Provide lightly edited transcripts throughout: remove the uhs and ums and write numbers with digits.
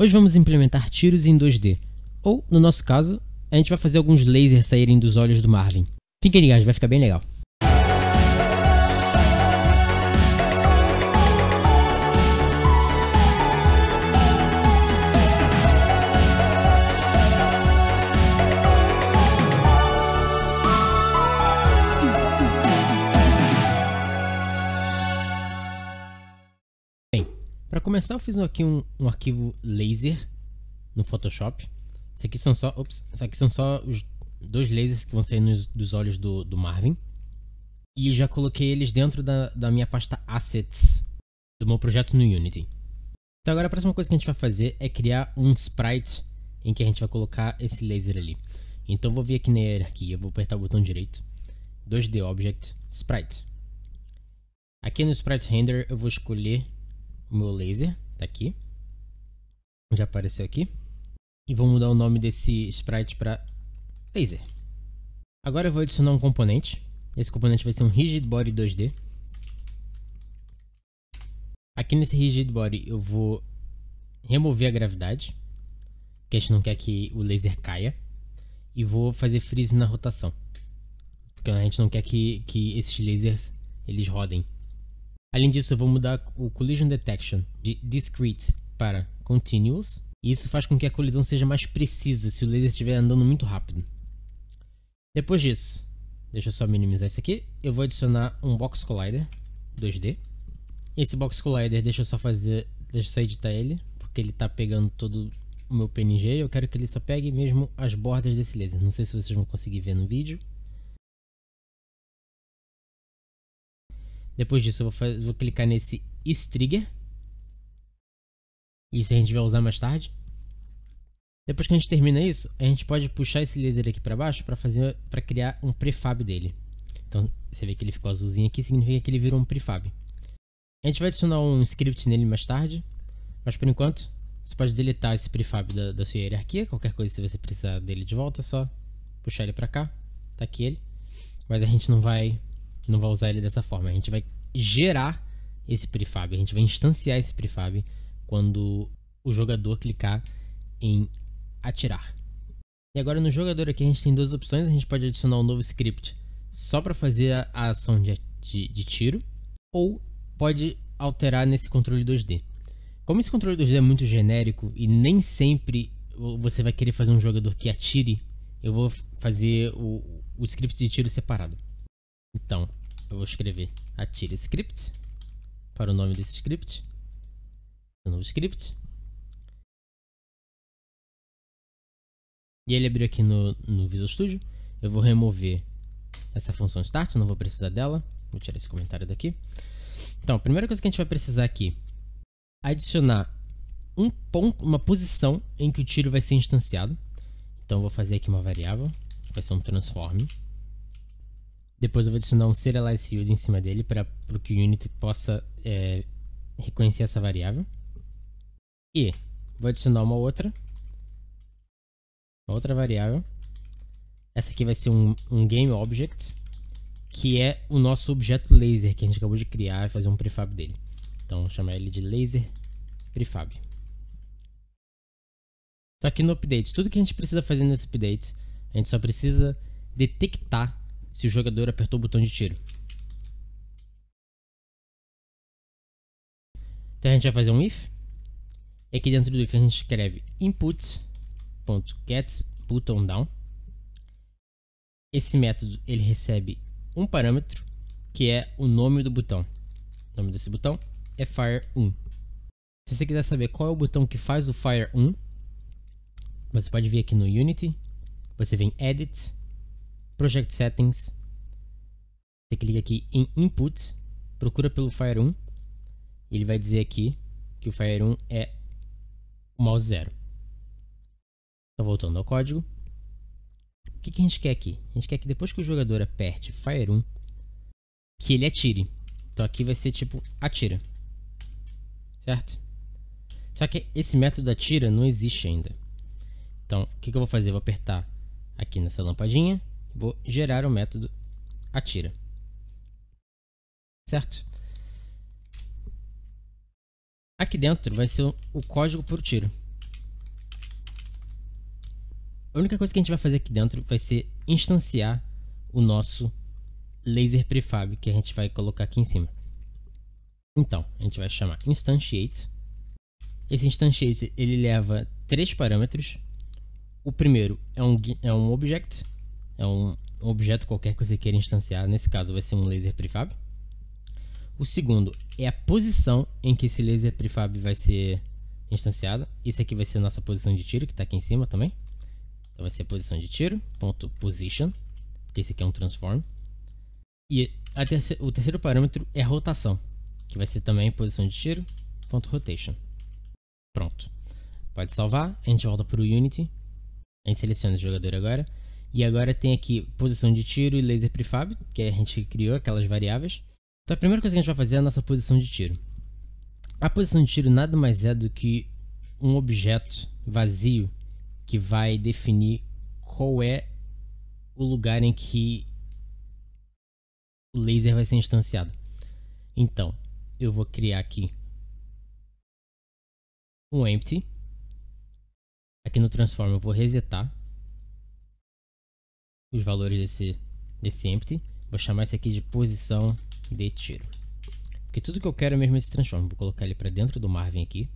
Hoje vamos implementar tiros em 2D, ou, no nosso caso, a gente vai fazer alguns lasers saírem dos olhos do Marvin. Fiquem ligados, vai ficar bem legal. Para começar, eu fiz aqui um arquivo laser no Photoshop. Isso aqui são só os dois lasers que vão sair dos olhos do Marvin. E já coloquei eles dentro da minha pasta Assets do meu projeto no Unity. Então agora a próxima coisa que a gente vai fazer é criar um sprite em que a gente vai colocar esse laser ali. Então vou vir aqui na hierarquia, vou apertar o botão direito, 2D Object, Sprite. Aqui no Sprite Render eu vou escolher o meu laser, tá aqui, já apareceu aqui, e vou mudar o nome desse sprite para laser. Agora eu vou adicionar um componente. Esse componente vai ser um Rigid Body 2D. Aqui nesse Rigid Body eu vou remover a gravidade, que a gente não quer que o laser caia, e vou fazer freeze na rotação, porque a gente não quer que esses lasers eles rodem. Além disso, eu vou mudar o Collision Detection de Discrete para Continuous. E isso faz com que a colisão seja mais precisa se o laser estiver andando muito rápido. Depois disso, deixa eu só minimizar isso aqui. Eu vou adicionar um Box Collider 2D. Esse Box Collider, deixa eu só editar ele, porque ele está pegando todo o meu PNG. Eu quero que ele só pegue mesmo as bordas desse laser. Não sei se vocês vão conseguir ver no vídeo. Depois disso eu vou clicar nesse Trigger. Isso a gente vai usar mais tarde. Depois que a gente termina isso, a gente pode puxar esse laser aqui para baixo para criar um prefab dele. Então você vê que ele ficou azulzinho aqui, significa que ele virou um prefab. A gente vai adicionar um script nele mais tarde, mas por enquanto você pode deletar esse prefab da sua hierarquia. Qualquer coisa, se você precisar dele de volta, é só puxar ele para cá. Tá aqui ele. Mas a gente não vai usar ele dessa forma. A gente vai gerar esse prefab, a gente vai instanciar esse prefab quando o jogador clicar em atirar. E agora no jogador aqui a gente tem duas opções. A gente pode adicionar um novo script só para fazer a ação de tiro, ou pode alterar nesse controle 2D. Como esse controle 2D é muito genérico e nem sempre você vai querer fazer um jogador que atire, eu vou fazer o script de tiro separado. Então, eu vou escrever atira script para o nome desse script, um novo script. E ele abriu aqui no Visual Studio. Eu vou remover essa função start, não vou precisar dela. Vou tirar esse comentário daqui. Então, a primeira coisa que a gente vai precisar aqui é adicionar um ponto, uma posição em que o tiro vai ser instanciado. Então, eu vou fazer aqui uma variável, vai ser um transform. Depois eu vou adicionar um serialize field em cima dele para que o Unity possa reconhecer essa variável. E vou adicionar uma outra variável. Essa aqui vai ser um game object, que é o nosso objeto laser que a gente acabou de criar e fazer um prefab dele. Então vou chamar ele de laser prefab. Então aqui no update, tudo que a gente precisa fazer nesse update, a gente só precisa detectar se o jogador apertou o botão de tiro. Então a gente vai fazer um if. E aqui dentro do if a gente escreve input.getButtonDown. Esse método ele recebe um parâmetro que é o nome do botão. O nome desse botão é Fire1. Se você quiser saber qual é o botão que faz o Fire1, você pode vir aqui no Unity. Você vem Edit, Project Settings, você clica aqui em Input, procura pelo Fire1, e ele vai dizer aqui que o Fire1 é o mouse 0. Então voltando ao código, o que a gente quer aqui? A gente quer que depois que o jogador aperte Fire1, que ele atire. Então aqui vai ser tipo atira, certo? Só que esse método atira não existe ainda. Então o que eu vou fazer? Eu vou apertar aqui nessa lampadinha, vou gerar o método atira, certo? Aqui dentro vai ser o código para o tiro. A única coisa que a gente vai fazer aqui dentro vai ser instanciar o nosso laser prefab que a gente vai colocar aqui em cima. Então, a gente vai chamar instantiate. Esse instantiate ele leva 3 parâmetros. O primeiro é um object, é um objeto qualquer que você queira instanciar. Nesse caso vai ser um laser prefab. O segundo é a posição em que esse laser prefab vai ser instanciado. Isso aqui vai ser a nossa posição de tiro, que está aqui em cima também. Então vai ser a posição de tiro, ponto position, porque esse aqui é um transform. E o terceiro parâmetro é a rotação, que vai ser também posição de tiro, ponto rotation. Pronto. Pode salvar, a gente volta para o Unity, a gente seleciona esse jogador agora. E agora tem aqui posição de tiro e laser prefab, que a gente criou aquelas variáveis. Então a primeira coisa que a gente vai fazer é a nossa posição de tiro. A posição de tiro nada mais é do que um objeto vazio que vai definir qual é o lugar em que o laser vai ser instanciado. Então, eu vou criar aqui um empty. Aqui no transform eu vou resetar os valores desse empty. Vou chamar isso aqui de posição de tiro, porque tudo que eu quero é mesmo esse transform. Vou colocar ele para dentro do Marvin aqui.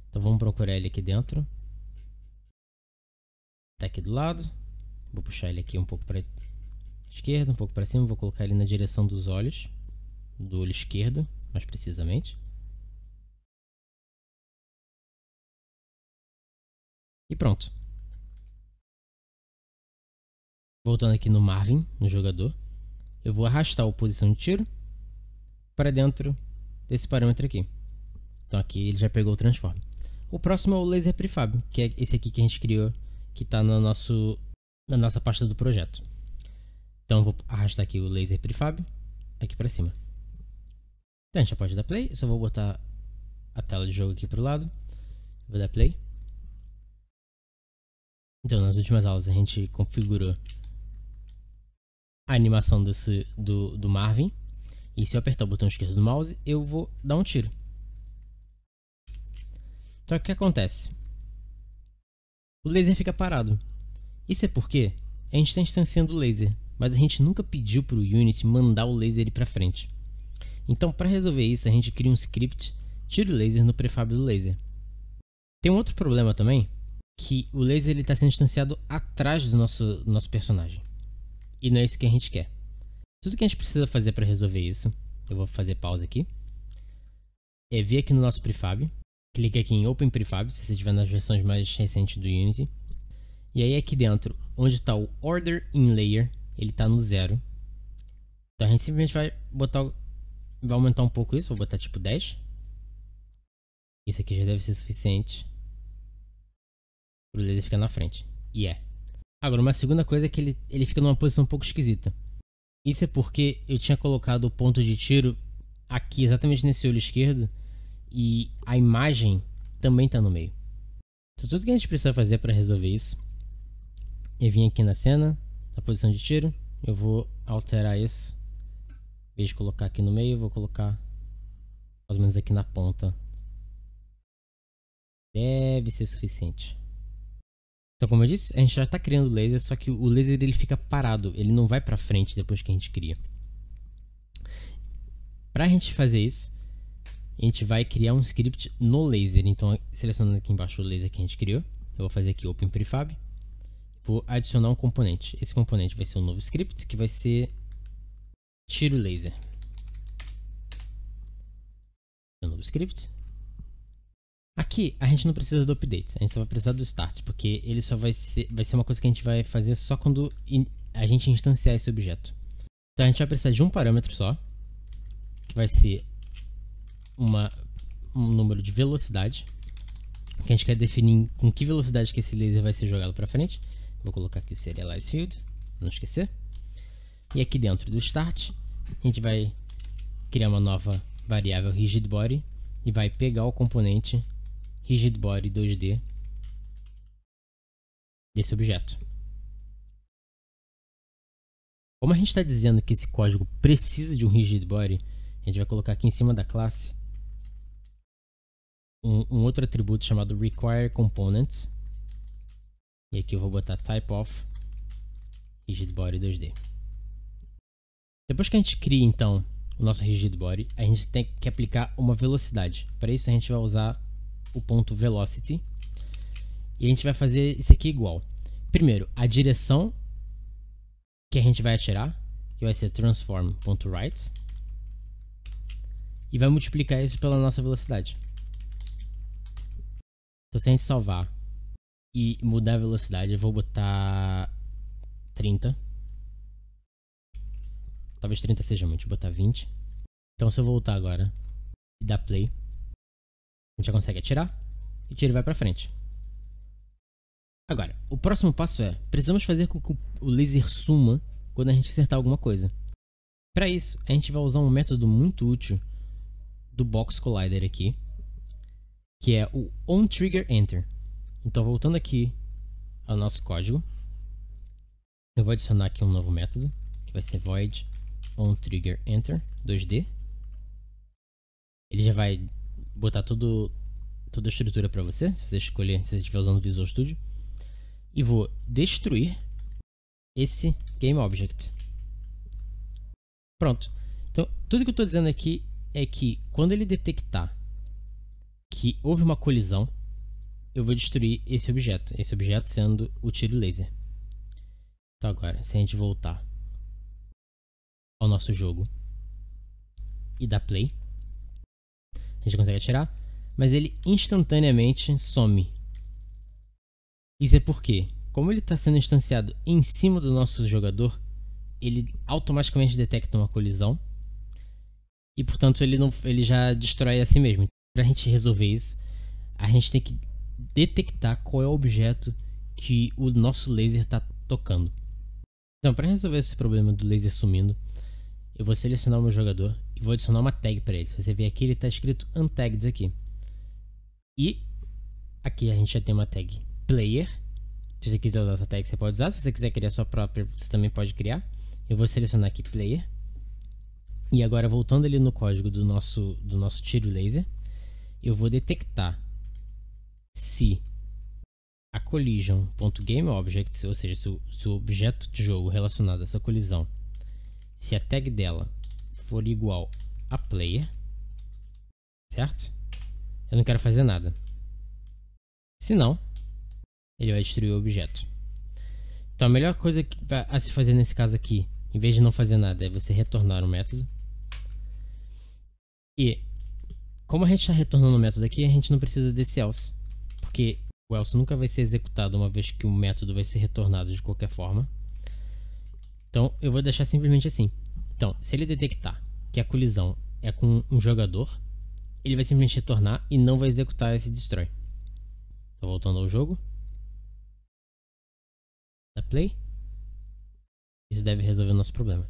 Então vamos procurar ele aqui dentro. Tá aqui do lado. Vou puxar ele aqui um pouco para esquerda, um pouco para cima. Vou colocar ele na direção dos olhos, do olho esquerdo, mais precisamente. E pronto. Voltando aqui no Marvin, no jogador, eu vou arrastar a posição de tiro para dentro desse parâmetro aqui. Então aqui ele já pegou o transform. O próximo é o laser prefab, que é esse aqui que a gente criou, que está na nossa pasta do projeto. Então eu vou arrastar aqui o laser prefab aqui para cima. Então a gente já pode dar play. Eu só vou botar a tela de jogo aqui para o lado. Vou dar play. Então nas últimas aulas a gente configurou a animação do Marvin. E se eu apertar o botão esquerdo do mouse, eu vou dar um tiro. Só que o que acontece? O laser fica parado. Isso é porque a gente está instanciando o laser, mas a gente nunca pediu para o Unity mandar o laser ir para frente. Então, para resolver isso, a gente cria um script, tira o laser no prefab do laser. Tem um outro problema também, que o laser está sendo instanciado atrás do nosso personagem. E não é isso que a gente quer. Tudo que a gente precisa fazer para resolver isso, eu vou fazer pausa aqui, é vir aqui no nosso prefab, clique aqui em Open Prefab, se você estiver nas versões mais recentes do Unity. E aí aqui dentro, onde está o Order in Layer, ele está no 0. Então a gente simplesmente vai aumentar um pouco isso, vou botar tipo 10. Isso aqui já deve ser suficiente para o laser ficar na frente. E é. Agora, uma segunda coisa é que ele fica numa posição um pouco esquisita. Isso é porque eu tinha colocado o ponto de tiro aqui, exatamente nesse olho esquerdo, e a imagem também está no meio. Então tudo que a gente precisa fazer para resolver isso é vir aqui na cena, na posição de tiro, eu vou alterar isso. Em vez de colocar aqui no meio, eu vou colocar mais ou menos aqui na ponta. Deve ser suficiente. Então, como eu disse, a gente já está criando o laser, só que o laser ele fica parado, ele não vai para frente depois que a gente cria. Para a gente fazer isso, a gente vai criar um script no laser. Então, selecionando aqui embaixo o laser que a gente criou, eu vou fazer aqui Open Prefab, vou adicionar um componente. Esse componente vai ser um novo script que vai ser tiro laser. Um novo script. Aqui a gente não precisa do update, a gente só vai precisar do start, porque ele só vai ser uma coisa que a gente vai fazer só quando a gente instanciar esse objeto. Então a gente vai precisar de um parâmetro só, que vai ser um número de velocidade, que a gente quer definir com que velocidade que esse laser vai ser jogado para frente. Vou colocar aqui o serialize field, não esquecer. E aqui dentro do start, a gente vai criar uma nova variável rigid body e vai pegar o componente rigid body 2D desse objeto. Como a gente está dizendo que esse código precisa de um rigid body, a gente vai colocar aqui em cima da classe um outro atributo chamado require components. E aqui eu vou botar type of rigid body 2D. Depois que a gente cria então o nosso rigid body, a gente tem que aplicar uma velocidade. Para isso a gente vai usar o ponto velocity e a gente vai fazer isso aqui igual. Primeiro, a direção que a gente vai atirar, que vai ser transform.right, e vai multiplicar isso pela nossa velocidade. Então se a gente salvar e mudar a velocidade, eu vou botar 30. Talvez 30 seja muito, vou botar 20. Então se eu voltar agora e dar play, a gente já consegue atirar e o tiro vai pra frente. Agora, o próximo passo é, precisamos fazer com que o laser suma quando a gente acertar alguma coisa. Para isso, a gente vai usar um método muito útil do Box Collider aqui, que é o onTriggerEnter. Então, voltando aqui ao nosso código, eu vou adicionar aqui um novo método, que vai ser void onTriggerEnter 2D. Ele já vai botar toda a estrutura para você, se você escolher, se você estiver usando o Visual Studio. E vou destruir esse GameObject. Pronto. Então, tudo que eu estou dizendo aqui é que quando ele detectar que houve uma colisão, eu vou destruir esse objeto sendo o tiro laser. Então agora, se a gente voltar ao nosso jogo e dar play, a gente consegue atirar, mas ele instantaneamente some. Isso é porque, como ele está sendo instanciado em cima do nosso jogador, ele automaticamente detecta uma colisão e, portanto, ele já destrói a si mesmo. Para a gente resolver isso, a gente tem que detectar qual é o objeto que o nosso laser está tocando. Então, para resolver esse problema do laser sumindo, eu vou selecionar o meu jogador e vou adicionar uma tag para ele. Você vê aqui, ele está escrito untagged aqui. E aqui a gente já tem uma tag player. Se você quiser usar essa tag, você pode usar. Se você quiser criar sua própria, você também pode criar. Eu vou selecionar aqui player. E agora, voltando ali no código do nosso tiro laser, eu vou detectar se a collision.GameObject, ou seja, se o objeto de jogo relacionado a essa colisão, se a tag dela for igual a player, certo? Eu não quero fazer nada. Se não, ele vai destruir o objeto. Então a melhor coisa a se fazer nesse caso aqui, em vez de não fazer nada, é você retornar o método. E como a gente está retornando o método aqui, a gente não precisa desse else, porque o else nunca vai ser executado uma vez que o método vai ser retornado de qualquer forma. Então eu vou deixar simplesmente assim. Então, se ele detectar que a colisão é com um jogador, ele vai simplesmente retornar e não vai executar esse destroy. Então, voltando ao jogo, dá play. Isso deve resolver o nosso problema.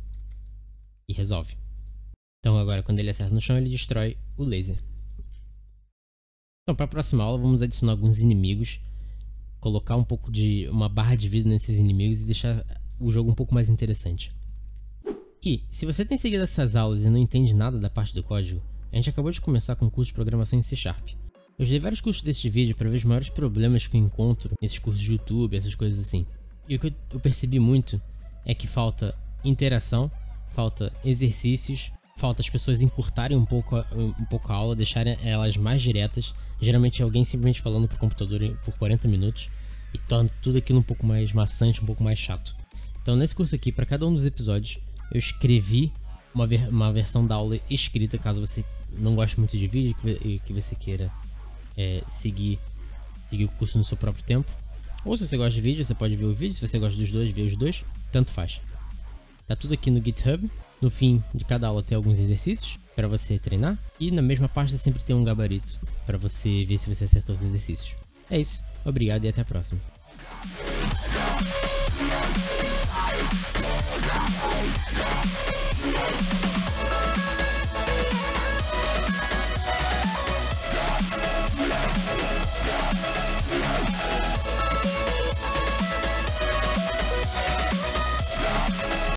E resolve. Então agora, quando ele acerta no chão, ele destrói o laser. Então, para a próxima aula, vamos adicionar alguns inimigos, colocar um pouco de uma barra de vida nesses inimigos e deixar o jogo um pouco mais interessante. E, se você tem seguido essas aulas e não entende nada da parte do código, a gente acabou de começar com um curso de programação em C#. Eu já dei vários cursos desse vídeo para ver os maiores problemas que eu encontro nesses cursos de YouTube, essas coisas assim. E o que eu percebi muito é que falta interação, falta exercícios, falta as pessoas encurtarem um pouco a aula, deixarem elas mais diretas. Geralmente é alguém simplesmente falando pro computador por 40 minutos e torna tudo aquilo um pouco mais maçante, um pouco mais chato. Então nesse curso aqui, para cada um dos episódios, eu escrevi uma versão da aula escrita, caso você não goste muito de vídeo e que você queira seguir o curso no seu próprio tempo. Ou se você gosta de vídeo, você pode ver o vídeo. Se você gosta dos dois, ver os dois. Tanto faz. Tá tudo aqui no GitHub. No fim de cada aula tem alguns exercícios para você treinar. E na mesma página sempre tem um gabarito para você ver se você acertou os exercícios. É isso. Obrigado e até a próxima.